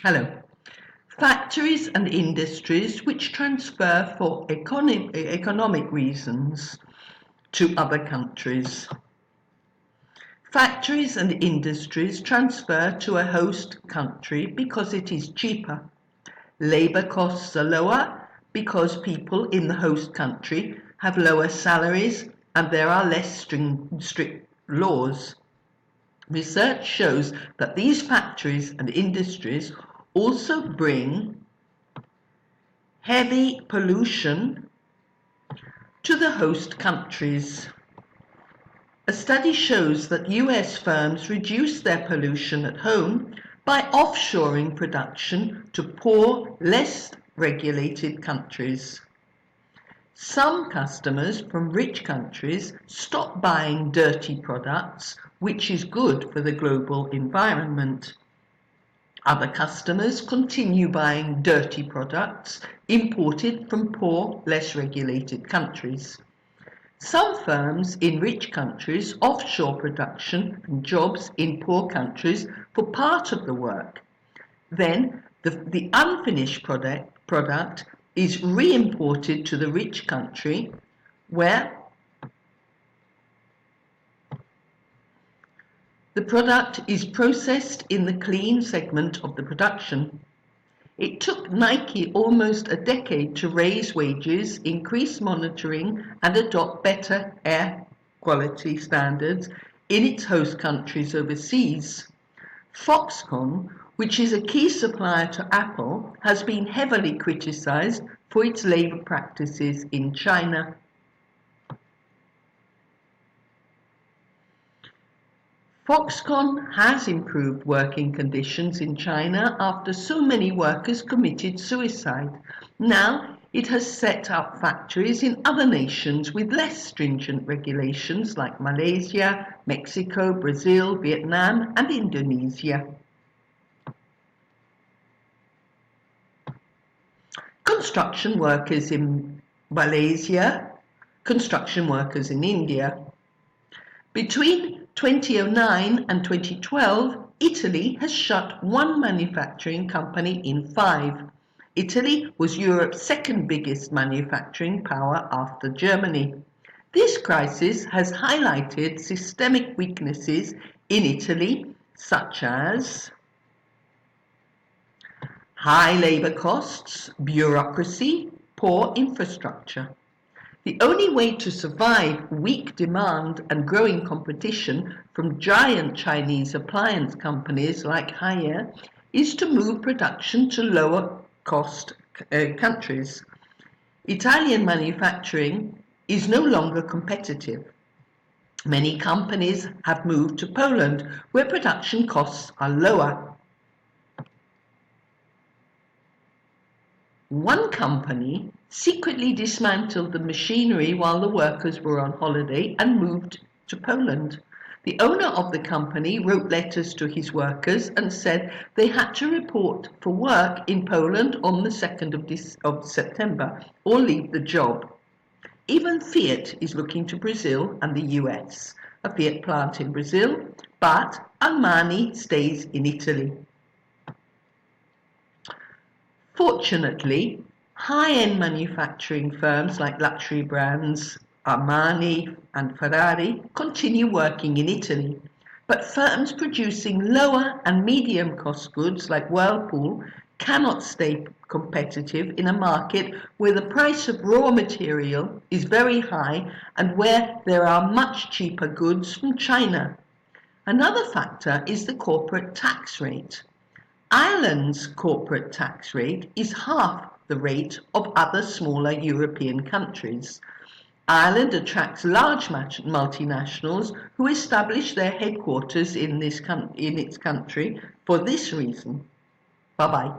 Hello. Factories and industries which transfer for economic reasons to other countries. Factories and industries transfer to a host country because it is cheaper. Labour costs are lower because people in the host country have lower salaries and there are less strict laws. Research shows that these factories and industries also bring heavy pollution to the host countries. A study shows that US firms reduce their pollution at home by offshoring production to poor, less regulated countries. Some customers from rich countries stop buying dirty products, which is good for the global environment. Other customers continue buying dirty products imported from poor, less regulated countries. Some firms in rich countries offshore production and jobs in poor countries for part of the work. Then the unfinished product is re-imported to the rich country where the product is processed in the clean segment of the production. It took Nike almost a decade to raise wages, increase monitoring, and adopt better air quality standards in its host countries overseas. Foxconn, which is a key supplier to Apple, has been heavily criticized for its labor practices in China. Foxconn has improved working conditions in China after so many workers committed suicide. Now it has set up factories in other nations with less stringent regulations like Malaysia, Mexico, Brazil, Vietnam, and Indonesia. Construction workers in Malaysia, construction workers in India. Between 2009 and 2012, Italy has shut one manufacturing company in 5. Italy was Europe's second biggest manufacturing power after Germany. This crisis has highlighted systemic weaknesses in Italy, such as high labour costs, bureaucracy, poor infrastructure. The only way to survive weak demand and growing competition from giant Chinese appliance companies like Haier is to move production to lower cost countries. Italian manufacturing is no longer competitive. Many companies have moved to Poland, where production costs are lower. One company secretly dismantled the machinery while the workers were on holiday and moved to Poland. The owner of the company wrote letters to his workers and said they had to report for work in Poland on the 2nd of September or leave the job. Even Fiat is looking to Brazil and the US, a Fiat plant in Brazil, but Armani stays in Italy. Fortunately, high-end manufacturing firms like luxury brands Armani and Ferrari continue working in Italy, but firms producing lower and medium-cost goods like Whirlpool cannot stay competitive in a market where the price of raw material is very high and where there are much cheaper goods from China. Another factor is the corporate tax rate. Ireland's corporate tax rate is half the rate of other smaller European countries. Ireland attracts large multinationals who establish their headquarters in its country for this reason. Bye-bye.